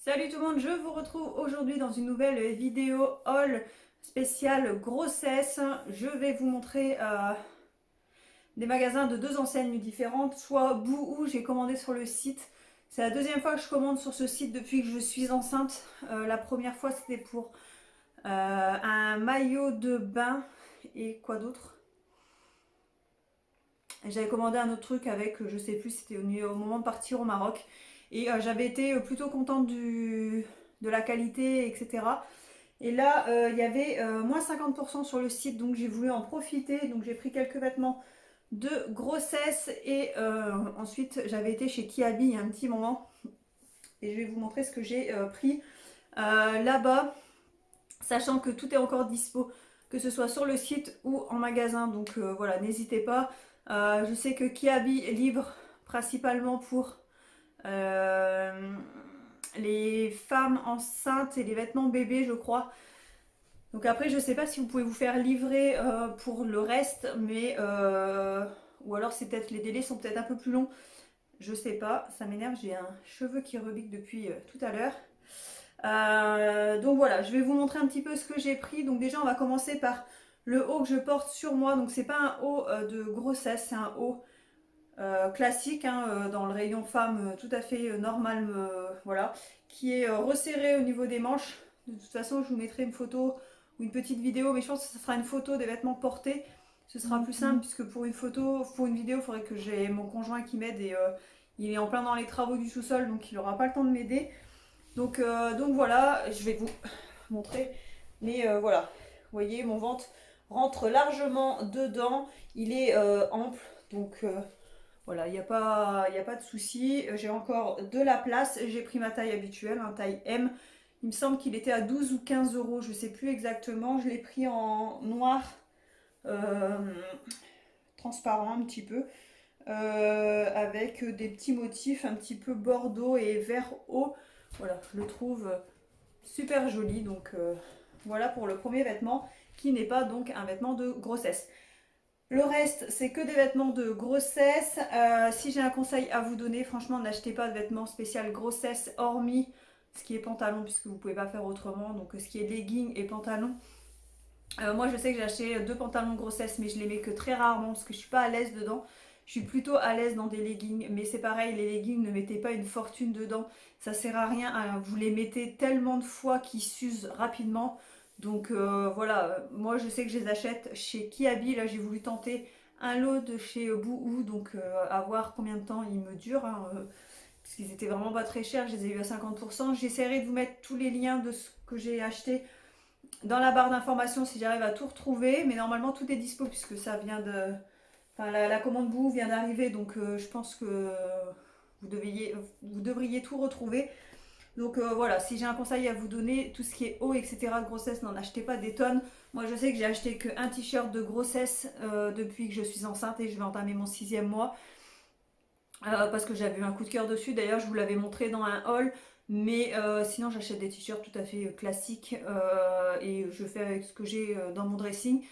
Salut tout le monde, je vous retrouve aujourd'hui dans une nouvelle vidéo haul spéciale grossesse. Je vais vous montrer des magasins de deux enseignes différentes, soit Boohoo, j'ai commandé sur le site. C'est la deuxième fois que je commande sur ce site depuis que je suis enceinte. La première fois c'était pour un maillot de bain et quoi d'autre. J'avais commandé un autre truc avec, je sais plus, c'était au moment de partir au Maroc. Et j'avais été plutôt contente de la qualité, etc. Et là, il y avait moins 50% sur le site, donc j'ai voulu en profiter. Donc j'ai pris quelques vêtements de grossesse et ensuite j'avais été chez Kiabi il y a un petit moment. Et je vais vous montrer ce que j'ai pris là-bas, sachant que tout est encore dispo, que ce soit sur le site ou en magasin. Donc voilà, n'hésitez pas. Je sais que Kiabi livre principalement pour les femmes enceintes et les vêtements bébés, je crois. Donc après, je sais pas si vous pouvez vous faire livrer pour le reste, mais ou alors c'est peut-être les délais sont peut-être un peu plus longs. Je sais pas, ça m'énerve, j'ai un cheveu qui rebique depuis tout à l'heure. Donc voilà, je vais vous montrer un petit peu ce que j'ai pris. Donc déjà, on va commencer par le haut que je porte sur moi. Donc c'est pas un haut de grossesse, c'est un haut classique hein, dans le rayon femme, tout à fait normal, voilà, qui est resserré au niveau des manches. De toute façon, je vous mettrai une photo ou une petite vidéo, mais je pense que ce sera une photo des vêtements portés. Ce sera plus simple puisque pour une photo, pour une vidéo, il faudrait que j'ai mon conjoint qui m'aide et il est en plein dans les travaux du sous-sol, donc il n'aura pas le temps de m'aider. Donc voilà, je vais vous montrer. Mais voilà, vous voyez, mon ventre rentre largement dedans. Il est ample, donc voilà, il y a pas de souci. J'ai encore de la place. J'ai pris ma taille habituelle, un taille M. Il me semble qu'il était à 12 ou 15 euros, je ne sais plus exactement. Je l'ai pris en noir, euh, transparent un petit peu, avec des petits motifs un petit peu bordeaux et vert haut. Voilà, je le trouve super joli. Donc voilà pour le premier vêtement, qui n'est pas donc un vêtement de grossesse. Le reste, c'est que des vêtements de grossesse. Si j'ai un conseil à vous donner, franchement, n'achetez pas de vêtements spéciaux grossesse, hormis ce qui est pantalon, puisque vous ne pouvez pas faire autrement. Donc, ce qui est legging et pantalon. Moi, je sais que j'ai acheté deux pantalons de grossesse, mais je les mets que très rarement, parce que je suis pas à l'aise dedans. Je suis plutôt à l'aise dans des leggings, mais c'est pareil, les leggings, ne mettez pas une fortune dedans. Ça sert à rien, hein. Vous les mettez tellement de fois qu'ils s'usent rapidement. Donc voilà, moi je sais que je les achète chez Kiabi. Là, j'ai voulu tenter un lot de chez Boohoo, donc à voir combien de temps ils me durent, hein, parce qu'ils étaient vraiment pas très chers. Je les ai eu à 50%. J'essaierai de vous mettre tous les liens de ce que j'ai acheté dans la barre d'informations si j'arrive à tout retrouver, mais normalement tout est dispo puisque ça vient de. Enfin, la commande bout vient d'arriver, donc je pense que vous devriez tout retrouver. Donc voilà, si j'ai un conseil à vous donner, tout ce qui est eau, etc. de grossesse, n'en achetez pas des tonnes. Moi je sais que j'ai acheté qu'un t-shirt de grossesse depuis que je suis enceinte et je vais entamer mon 6e mois. Parce que j'avais eu un coup de cœur dessus. D'ailleurs, je vous l'avais montré dans un haul. Mais sinon, j'achète des t-shirts tout à fait classiques et je fais avec ce que j'ai dans mon dressing.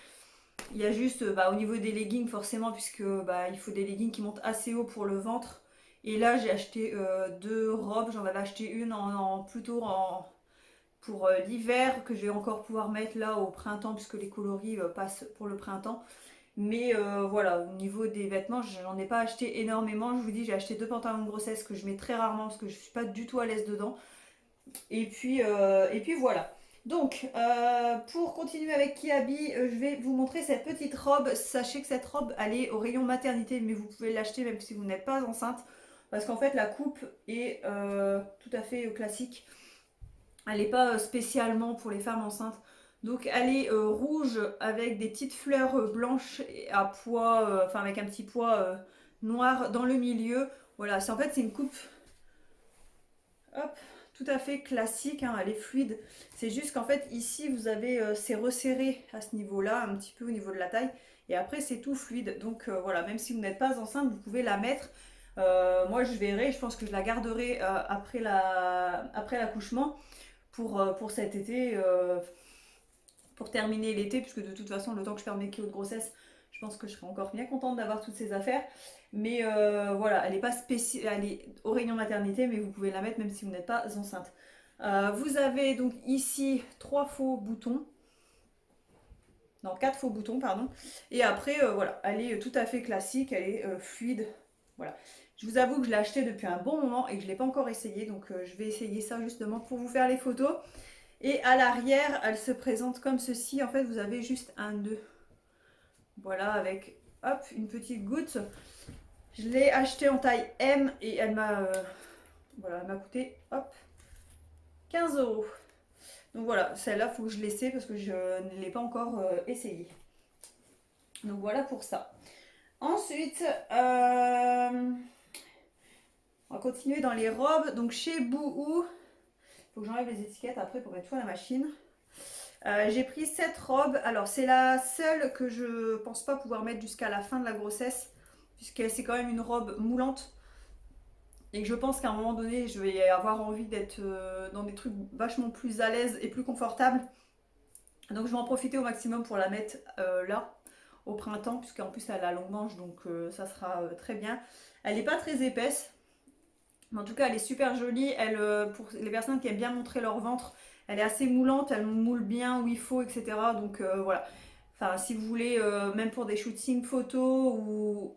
Il y a juste au niveau des leggings, forcément, puisque il faut des leggings qui montent assez haut pour le ventre. Et là, j'ai acheté deux robes. J'en avais acheté une plutôt pour l'hiver, que je vais encore pouvoir mettre là au printemps, puisque les coloris passent pour le printemps. Mais voilà, au niveau des vêtements, j'en ai pas acheté énormément. Je vous dis, j'ai acheté deux pantalons de grossesse que je mets très rarement parce que je suis pas du tout à l'aise dedans. Et puis voilà. Donc, pour continuer avec Kiabi, je vais vous montrer cette petite robe. Sachez que cette robe, elle est au rayon maternité, mais vous pouvez l'acheter même si vous n'êtes pas enceinte. Parce qu'en fait, la coupe est tout à fait classique. Elle n'est pas spécialement pour les femmes enceintes. Donc elle est rouge avec des petites fleurs blanches et à pois, enfin avec un petit pois noir dans le milieu. Voilà, en fait c'est une coupe, hop, tout à fait classique, hein, elle est fluide. C'est juste qu'en fait ici vous avez c'est resserré à ce niveau-là, un petit peu au niveau de la taille. Et après c'est tout fluide. Donc voilà, même si vous n'êtes pas enceinte, vous pouvez la mettre. Moi je verrai, je pense que je la garderai après l'accouchement pour cet été, pour terminer l'été, puisque de toute façon, le temps que je perde mes kilos de grossesse, je pense que je serai encore bien contente d'avoir toutes ces affaires. Mais voilà, elle est pas spéciale, elle est au rayon maternité, mais vous pouvez la mettre même si vous n'êtes pas enceinte. Vous avez donc ici 3 faux boutons. Non, 4 faux boutons, pardon. Et après, voilà, elle est tout à fait classique, elle est fluide. Voilà. Je vous avoue que je l'ai acheté depuis un bon moment et que je ne l'ai pas encore essayé. Donc je vais essayer ça justement pour vous faire les photos. Et à l'arrière, elle se présente comme ceci. En fait, vous avez juste un nœud. Voilà, avec hop, une petite goutte. Je l'ai acheté en taille M et elle m'a voilà, elle m'a coûté hop, 15 euros. Donc voilà, celle-là, il faut que je l'essaie parce que je ne l'ai pas encore essayée. Donc voilà pour ça. Ensuite, on va continuer dans les robes. Donc chez Boohoo, il faut que j'enlève les étiquettes après pour mettre tout à la machine. J'ai pris cette robe. Alors c'est la seule que je pense pas pouvoir mettre jusqu'à la fin de la grossesse, puisque c'est quand même une robe moulante. Et que je pense qu'à un moment donné, je vais avoir envie d'être dans des trucs vachement plus à l'aise et plus confortables. Donc je vais en profiter au maximum pour la mettre là, au printemps, puisqu'en plus elle a longue manche, donc ça sera très bien. Elle n'est pas très épaisse, mais en tout cas elle est super jolie. Elle, pour les personnes qui aiment bien montrer leur ventre, elle est assez moulante, elle moule bien où il faut, etc. Donc voilà. Enfin, si vous voulez, même pour des shootings photos ou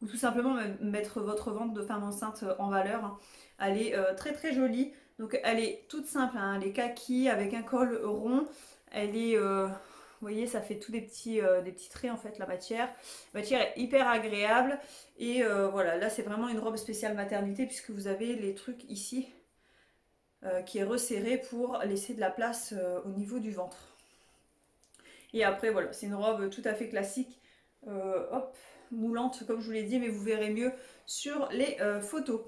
tout simplement mettre votre ventre de femme enceinte en valeur, hein, elle est très très jolie. Donc elle est toute simple, hein, elle est kaki avec un col rond. Elle est, vous voyez, ça fait tous des petits traits en fait, la matière. La matière est hyper agréable. Et voilà, là c'est vraiment une robe spéciale maternité puisque vous avez les trucs ici qui est resserré pour laisser de la place au niveau du ventre. Et après, voilà, c'est une robe tout à fait classique, hop, moulante, comme je vous l'ai dit, mais vous verrez mieux sur les photos.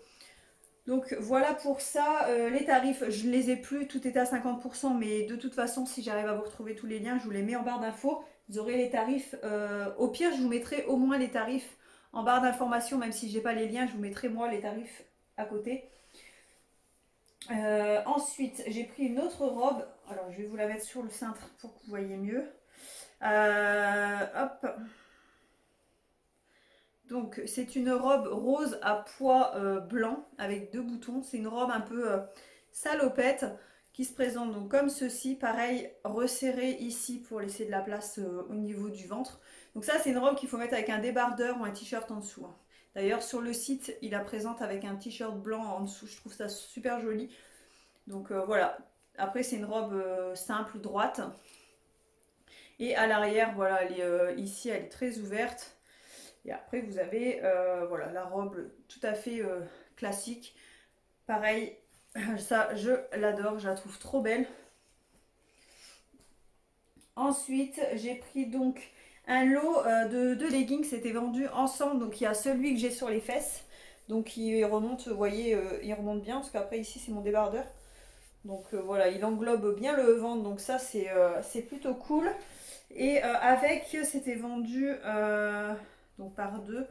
Donc voilà pour ça, les tarifs, je ne les ai plus, tout est à 50%, mais de toute façon, si j'arrive à vous retrouver tous les liens, je vous les mets en barre d'infos. Vous aurez les tarifs, au pire, je vous mettrai au moins les tarifs en barre d'informations, même si je n'ai pas les liens, je vous mettrai moi les tarifs à côté. Ensuite, j'ai pris une autre robe, alors je vais vous la mettre sur le cintre pour que vous voyez mieux. Hop. Donc c'est une robe rose à pois blanc avec 2 boutons. C'est une robe un peu salopette qui se présente donc comme ceci. Pareil, resserrée ici pour laisser de la place au niveau du ventre. Donc ça c'est une robe qu'il faut mettre avec un débardeur ou un t-shirt en dessous, hein. D'ailleurs sur le site il la présente avec un t-shirt blanc en dessous. Je trouve ça super joli. Donc voilà. Après c'est une robe simple, droite. Et à l'arrière, voilà, elle est, ici elle est très ouverte. Et après, vous avez voilà, la robe tout à fait classique. Pareil, ça, je l'adore, je la trouve trop belle. Ensuite, j'ai pris donc un lot de leggings, c'était vendu ensemble. Donc, il y a celui que j'ai sur les fesses. Donc, il remonte, vous voyez, il remonte bien. Parce qu'après, ici, c'est mon débardeur. Donc, voilà, il englobe bien le ventre. Donc, ça, c'est plutôt cool. Et avec, c'était vendu donc par deux.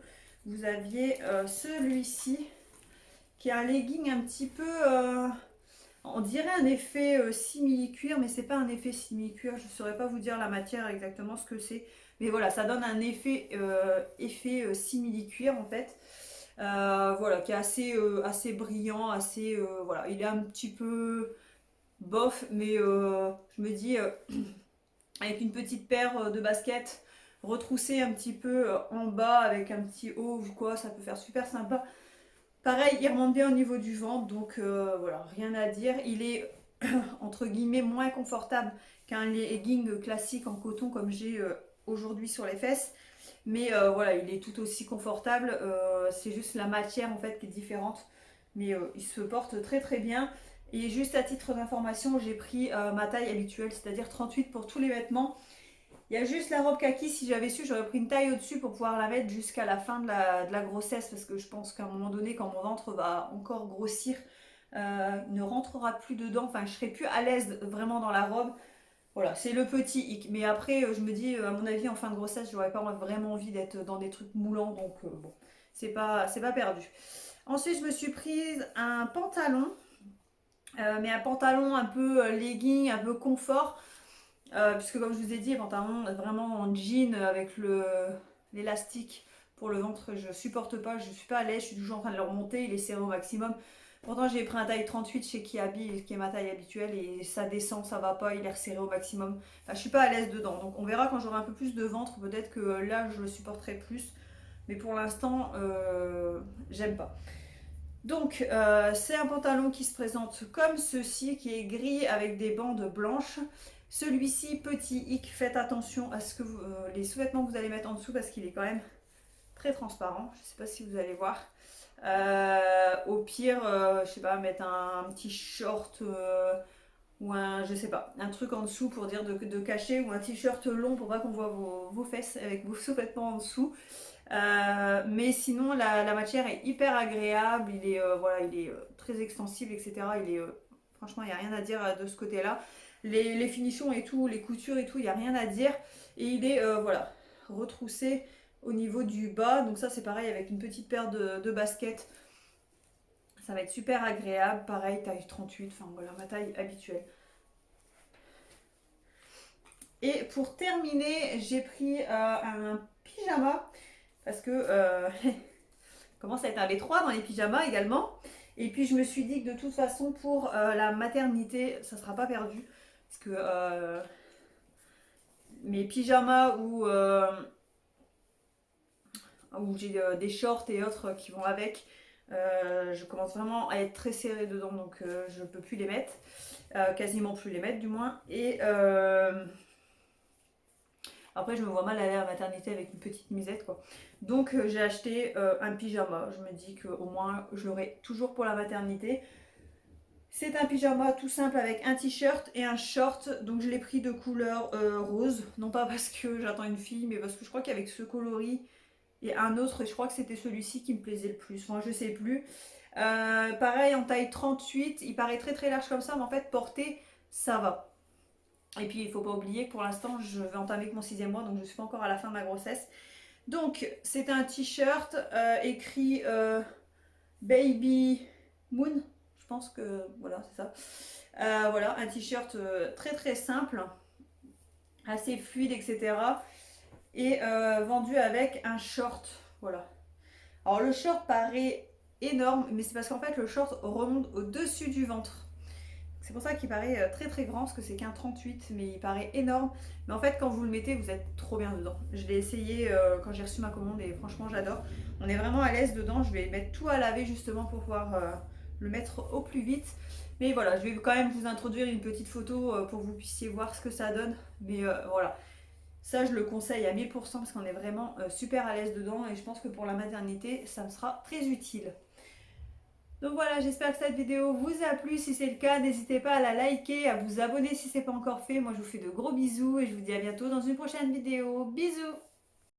Vous aviez celui-ci qui est un legging un petit peu, on dirait un effet simili-cuir, mais c'est pas un effet simili-cuir. Je ne saurais pas vous dire la matière exactement ce que c'est, mais voilà, ça donne un effet simili-cuir en fait. Voilà, qui est assez brillant, voilà, il est un petit peu bof, mais je me dis avec une petite paire de baskets retroussée un petit peu en bas avec un petit haut ou quoi, ça peut faire super sympa. Pareil, il remonte bien au niveau du ventre, donc voilà, rien à dire. Il est entre guillemets moins confortable qu'un legging classique en coton comme j'ai aujourd'hui sur les fesses. Mais voilà, il est tout aussi confortable. C'est juste la matière en fait qui est différente. Mais il se porte très très bien. Et juste à titre d'information, j'ai pris ma taille habituelle, c'est-à-dire 38 pour tous les vêtements. Il y a juste la robe kaki, si j'avais su, j'aurais pris une taille au-dessus pour pouvoir la mettre jusqu'à la fin de la grossesse, parce que je pense qu'à un moment donné, quand mon ventre va encore grossir, ne rentrera plus dedans, enfin je serai plus à l'aise vraiment dans la robe. Voilà, c'est le petit hic. Mais après, je me dis, à mon avis, en fin de grossesse, j'aurais pas vraiment envie d'être dans des trucs moulants, donc bon, c'est pas perdu. Ensuite, je me suis prise un pantalon, mais un pantalon un peu legging, un peu confort. Puisque comme je vous ai dit, pantalon vraiment en jean avec l'élastique pour le ventre, je supporte pas, je suis pas à l'aise, je suis toujours en train de le remonter, il est serré au maximum. Pourtant, j'ai pris un taille 38 chez Kiabi, qui est ma taille habituelle, et ça descend, ça va pas, il est resserré au maximum. Enfin, je suis pas à l'aise dedans. Donc, on verra quand j'aurai un peu plus de ventre. Peut-être que là, je le supporterai plus. Mais pour l'instant, j'aime pas. Donc, c'est un pantalon qui se présente comme ceci, qui est gris avec des bandes blanches. Celui-ci, petit hic, faites attention à ce que les sous-vêtements que vous allez mettre en dessous parce qu'il est quand même très transparent. Je ne sais pas si vous allez voir. Au pire, je sais pas, mettre un petit short ou un, je sais pas, un truc en dessous pour dire de cacher ou un t-shirt long pour pas qu'on voit vos fesses avec vos sous-vêtements en dessous. Mais sinon, la matière est hyper agréable, il est, voilà, il est très extensible, etc. Il est, franchement, il n'y a rien à dire de ce côté-là. Les finitions et tout, les coutures et tout, il n'y a rien à dire. Et il est, voilà, retroussé au niveau du bas. Donc ça, c'est pareil avec une petite paire de baskets. Ça va être super agréable. Pareil, taille 38, enfin voilà, ma taille habituelle. Et pour terminer, j'ai pris un pyjama parce que commence à être un B3 dans les pyjamas également. Et puis je me suis dit que de toute façon pour la maternité, ça ne sera pas perdu. Parce que mes pyjamas où j'ai des shorts et autres qui vont avec, je commence vraiment à être très serrée dedans. Donc je ne peux plus les mettre. Quasiment plus les mettre du moins. Et après, je me vois mal aller à la maternité avec une petite misette, quoi. Donc, j'ai acheté un pyjama. Je me dis qu'au moins, je l'aurai toujours pour la maternité. C'est un pyjama tout simple avec un t-shirt et un short. Donc, je l'ai pris de couleur rose. Non pas parce que j'attends une fille, mais parce que je crois qu'avec ce coloris et un autre, je crois que c'était celui-ci qui me plaisait le plus. Enfin, je sais plus. Pareil, en taille 38, il paraît très très large comme ça, mais en fait, porté, ça va. Et puis il ne faut pas oublier que pour l'instant je vais entamer que mon 6e mois, donc je ne suis pas encore à la fin de ma grossesse. Donc c'est un t-shirt écrit Baby Moon, je pense que voilà c'est ça. Voilà, un t-shirt très très simple, assez fluide, etc. Et vendu avec un short. Voilà. Alors le short paraît énorme, mais c'est parce qu'en fait le short remonte au-dessus du ventre. C'est pour ça qu'il paraît très très grand, parce que c'est qu'un 38, mais il paraît énorme. Mais en fait, quand vous le mettez, vous êtes trop bien dedans. Je l'ai essayé quand j'ai reçu ma commande et franchement, j'adore. On est vraiment à l'aise dedans. Je vais mettre tout à laver justement pour pouvoir le mettre au plus vite. Mais voilà, je vais quand même vous introduire une petite photo pour que vous puissiez voir ce que ça donne. Mais voilà, ça je le conseille à 1000% parce qu'on est vraiment super à l'aise dedans. Et je pense que pour la maternité, ça me sera très utile. Donc voilà, j'espère que cette vidéo vous a plu. Si c'est le cas, n'hésitez pas à la liker, à vous abonner si ce n'est pas encore fait. Moi, je vous fais de gros bisous et je vous dis à bientôt dans une prochaine vidéo. Bisous!